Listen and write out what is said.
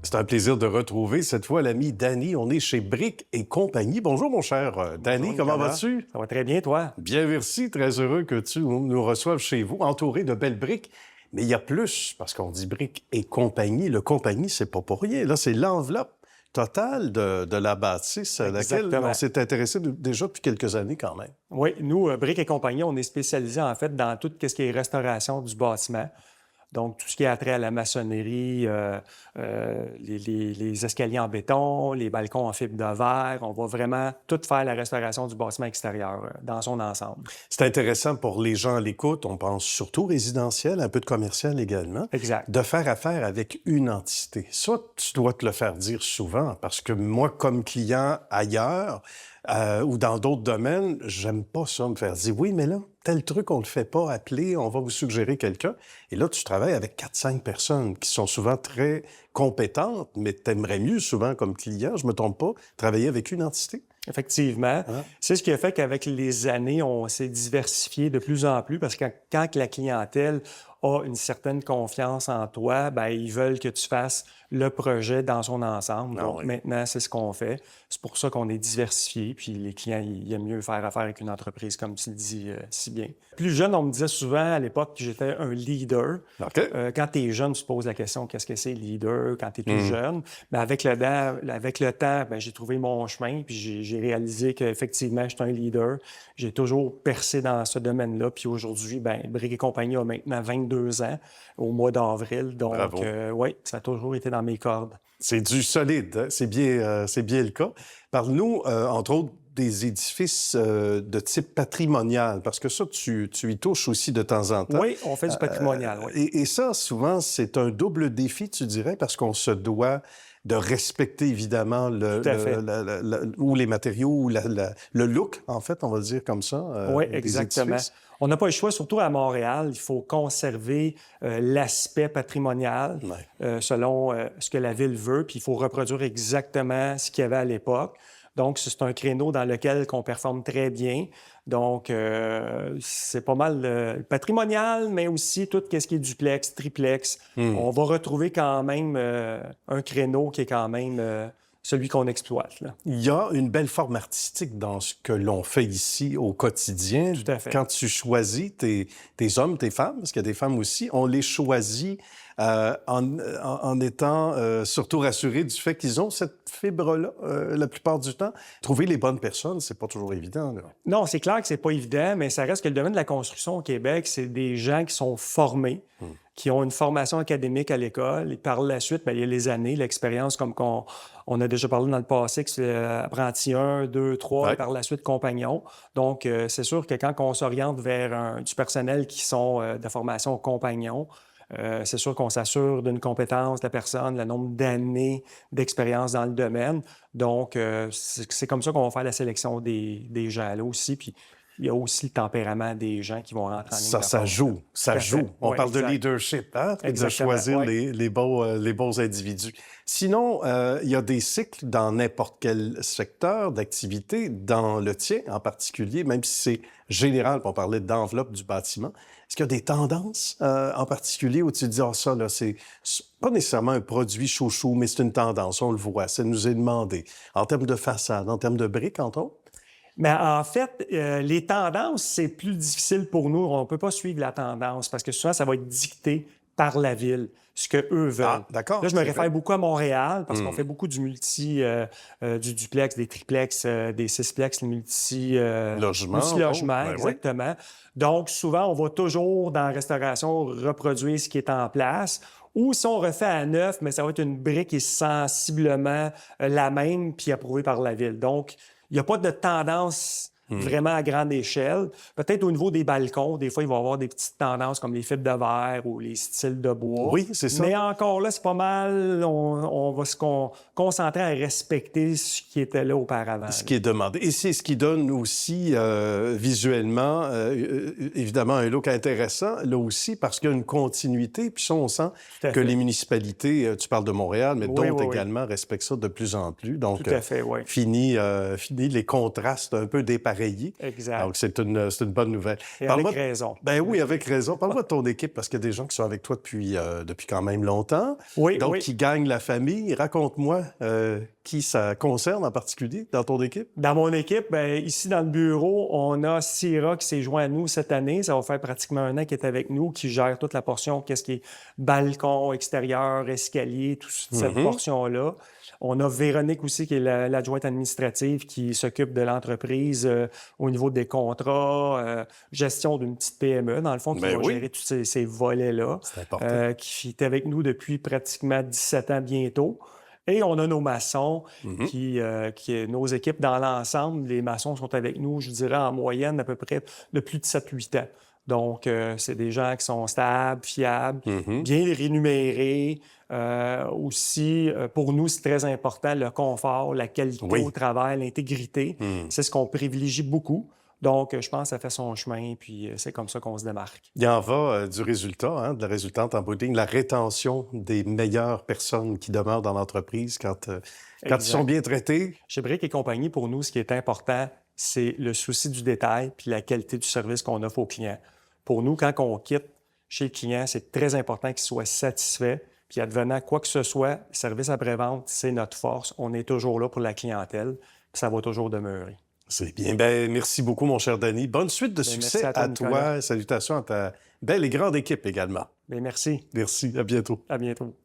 C'est un plaisir de retrouver cette fois l'ami Danny. On est chez Brick et Compagnie. Bonjour mon cher Danny, comment vas-tu? Ça va très bien, toi? Bien, merci. Très heureux que tu nous reçoives chez vous, entouré de belles briques. Mais il y a plus, parce qu'on dit Brick et Compagnie. Le compagnie, c'est pas pour rien. Là, c'est l'enveloppe totale de la bâtisse à laquelle on s'est intéressé déjà depuis quelques années quand même. Oui, nous, Brick et Compagnie, on est spécialisés en fait dans tout ce qui est restauration du bâtiment. Donc, tout ce qui a trait à la maçonnerie, les escaliers en béton, les balcons en fibre de verre. On va vraiment tout faire la restauration du bâtiment extérieur dans son ensemble. C'est intéressant pour les gens à l'écoute. On pense surtout résidentiel, un peu de commercial également. Exact. De faire affaire avec une entité. Ça, tu dois te le faire dire souvent parce que moi, comme client ailleurs, ou dans d'autres domaines, j'aime pas ça, me faire dire « Oui, mais là, tel truc, on le fait pas, appelez, on va vous suggérer quelqu'un. » Et là, tu travailles avec 4-5 personnes qui sont souvent très compétentes, mais tu aimerais mieux souvent comme client, je me trompe pas, travailler avec une entité. Effectivement. Hein? C'est ce qui a fait qu'avec les années, on s'est diversifié de plus en plus parce que quand la clientèle a une certaine confiance en toi, bien, ils veulent que tu fasses le projet dans son ensemble. Ah Donc, oui. maintenant, c'est ce qu'on fait. C'est pour ça qu'on est diversifié. Puis les clients, ils aiment mieux faire affaire avec une entreprise, comme tu le dis si bien. Plus jeune, on me disait souvent à l'époque que j'étais un leader. OK. Quand tu es jeune, tu te poses la question qu'est-ce que c'est leader quand tu es tout jeune. Mais avec le temps, ben, j'ai trouvé mon chemin. Puis j'ai réalisé qu'effectivement, je suis un leader. J'ai toujours percé dans ce domaine-là. Puis aujourd'hui, ben, Brick et Compagnie a maintenant 22 ans au mois d'avril. Donc, oui, ça a toujours été dans mes cordes. C'est du solide, hein? C'est bien le cas. Parle-nous, entre autres, des édifices de type patrimonial, parce que ça, tu y touches aussi de temps en temps. Oui, on fait du patrimonial, oui. Et ça, souvent, c'est un double défi, tu dirais, parce qu'on se doit de respecter, évidemment, ou les matériaux, ou le look, en fait, on va le dire comme ça. Oui, des exactement. édifices. On n'a pas le choix, surtout à Montréal. Il faut conserver l'aspect patrimonial selon ce que la ville veut, puis il faut reproduire exactement ce qu'il y avait à l'époque. Donc, c'est un créneau dans lequel on performe très bien. Donc, c'est pas mal patrimonial, mais aussi tout ce qui est duplex, triplex. On va retrouver quand même un créneau qui est quand même celui qu'on exploite, là. Il y a une belle forme artistique dans ce que l'on fait ici au quotidien. Tout à fait. Quand tu choisis tes hommes, tes femmes, parce qu'il y a des femmes aussi, on les choisit en étant surtout rassurés du fait qu'ils ont cette fibre-là la plupart du temps. Trouver les bonnes personnes, c'est pas toujours évident, là. Non, c'est clair que c'est pas évident, mais ça reste que le domaine de la construction au Québec, c'est des gens qui sont formés, qui ont une formation académique à l'école. Et par la suite, bien, il y a les années, l'expérience, comme on a déjà parlé dans le passé, que c'est apprenti 1, 2, 3, et par la suite compagnon. Donc, c'est sûr que quand on s'oriente vers du personnel qui sont de formation compagnon, c'est sûr qu'on s'assure d'une compétence de la personne, le nombre d'années d'expérience dans le domaine. Donc, c'est comme ça qu'on va faire la sélection des gens là aussi. Puis, il y a aussi le tempérament des gens qui vont rentrer en ligne de compte. Ça joue. On parle de exact. leadership, hein? Et de Exactement, choisir les bons individus. Sinon, il y a des cycles dans n'importe quel secteur d'activité, dans le tien en particulier, même si c'est général, on parlait d'enveloppe du bâtiment. Est-ce qu'il y a des tendances en particulier où tu te dis « Ah, ça, là, c'est pas nécessairement un produit chouchou, mais c'est une tendance, on le voit, ça nous est demandé. » En termes de façade, en termes de briques, entre autres? Mais en fait, les tendances, c'est plus difficile pour nous. On ne peut pas suivre la tendance parce que souvent, ça va être dicté par la ville, ce qu'eux veulent. Ah, d'accord. Là, je me réfère beaucoup à Montréal parce qu'on fait beaucoup du du duplex, des triplex, des sixplex, Logement. multi-logements, exactement. Donc, souvent, on va toujours, dans la restauration, reproduire ce qui est en place. Ou si on refait à neuf, mais ça va être une brique qui est sensiblement la même puis approuvée par la ville. Donc, il n'y a pas de tendance vraiment à grande échelle. Peut-être au niveau des balcons, des fois, il va y avoir des petites tendances comme les fibres de verre ou les styles de bois. Oui, c'est ça. Mais encore là, c'est pas mal. On va se concentrer à respecter ce qui était là auparavant. Ce qui est demandé. Et c'est ce qui donne aussi visuellement, évidemment, un look intéressant, là aussi, parce qu'il y a une continuité. Puis ça, on sent que les municipalités, tu parles de Montréal, mais d'autres également respectent ça de plus en plus. Donc, tout à fait, fini les contrastes un peu dépareillés appareillé. Exact. Donc, c'est une bonne nouvelle. Et Parle-moi avec raison. Ben oui, avec raison. Parle-moi de ton équipe, parce qu'il y a des gens qui sont avec toi depuis quand même longtemps, Oui, donc oui. qui gagnent la famille. Raconte-moi qui ça concerne en particulier dans ton équipe. Dans mon équipe, ben, ici dans le bureau, on a Syrah qui s'est joint à nous cette année. Ça va faire pratiquement un an qu'elle est avec nous, qui gère toute la portion, qu'est-ce qui est balcon, extérieur, escalier, toute cette portion-là. On a Véronique aussi, qui est l'adjointe administrative, qui s'occupe de l'entreprise au niveau des contrats, gestion d'une petite PME, dans le fond, qui Ben va oui. gérer tous ces volets-là, C'est important. qui est avec nous depuis pratiquement 17 ans bientôt. Et on a nos maçons, nos équipes dans l'ensemble. Les maçons sont avec nous, je dirais, en moyenne, à peu près de plus de 7-8 ans. Donc, c'est des gens qui sont stables, fiables, bien rémunérés. Aussi, pour nous, c'est très important, le confort, la qualité au travail, l'intégrité. C'est ce qu'on privilégie beaucoup. Donc, je pense que ça fait son chemin, puis c'est comme ça qu'on se démarque. Il en va du résultat, de la résultante en bout de ligne, la rétention des meilleures personnes qui demeurent dans l'entreprise quand ils sont bien traités. Chez Brick et compagnie, pour nous, ce qui est important, c'est le souci du détail puis la qualité du service qu'on offre aux clients. Pour nous, quand on quitte chez le client, c'est très important qu'il soit satisfait. Puis advenant quoi que ce soit, service après-vente, c'est notre force. On est toujours là pour la clientèle, puis ça va toujours demeurer. C'est bien. Ben, merci beaucoup, mon cher Denis. Bonne suite de succès merci à toi. Salutations à ta belle et grande équipe également. Bien, merci. Merci. À bientôt. À bientôt.